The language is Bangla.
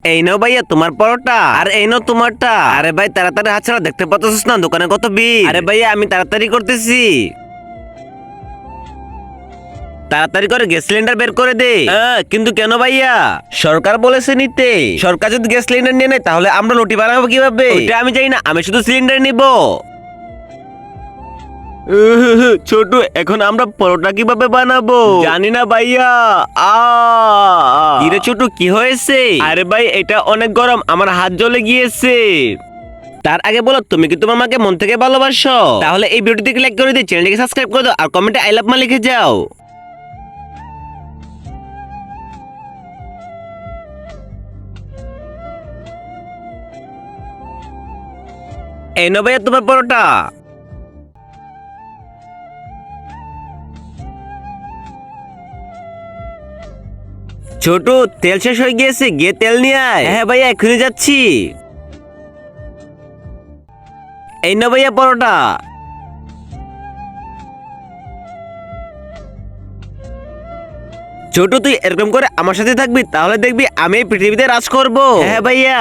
এই নাও ভাইয়া তোমার পরোটা, আর এই নাও তোমারটা। আরে ভাই তাড়াতাড়ি হাত ছাড়া, দেখতে পাচ্ছিস না দোকানে কত ভিড়। আরে ভাইয়া আমি তাড়াতাড়ি করতেছি, তাড়াতাড়ি করে গ্যাস সিলিন্ডার বের করে দে। কিন্তু কেন ভাইয়া? সরকার বলেছে নিতে। সরকার যদি গ্যাস সিলিন্ডার নিয়ে নেয় তাহলে আমরা রুটি বানাবো কিভাবে? ওইটা আমি জানি না, আমি শুধু সিলিন্ডার নিব। ছোট, এখন আমরা পরোটা কিভাবে বানাবো? জানি না ভাইয়া। কিরে ছোট, কি হয়েছে? আরে ভাই এটা অনেক গরম, আমার হাত জ্বলে গিয়েছে। তার আগে বলো, তুমি কি তোমার মাকে মন থেকে ভালোবাসো? তাহলে এই ভিডিওটিকে লাইক করে দিও, চ্যানেলটিকে সাবস্ক্রাইব করে দাও, আর কমেন্টে আই লাভ মা লিখে যাও। এই নাও ভাইয়া তোমার পরোটা। ছোট, তেল শেষ হয়ে গিয়েছে, গিয়ে তেল নিয়ে আয়। হ্যাঁ ভাইয়া এখনই যাচ্ছি। এই না ভাইয়া পরোটা। ছোট, তুই এরকম করে আমার সাথে থাকবি, তাহলে দেখবি আমি এই পৃথিবীতে রাজ করব। হ্যাঁ ভাইয়া।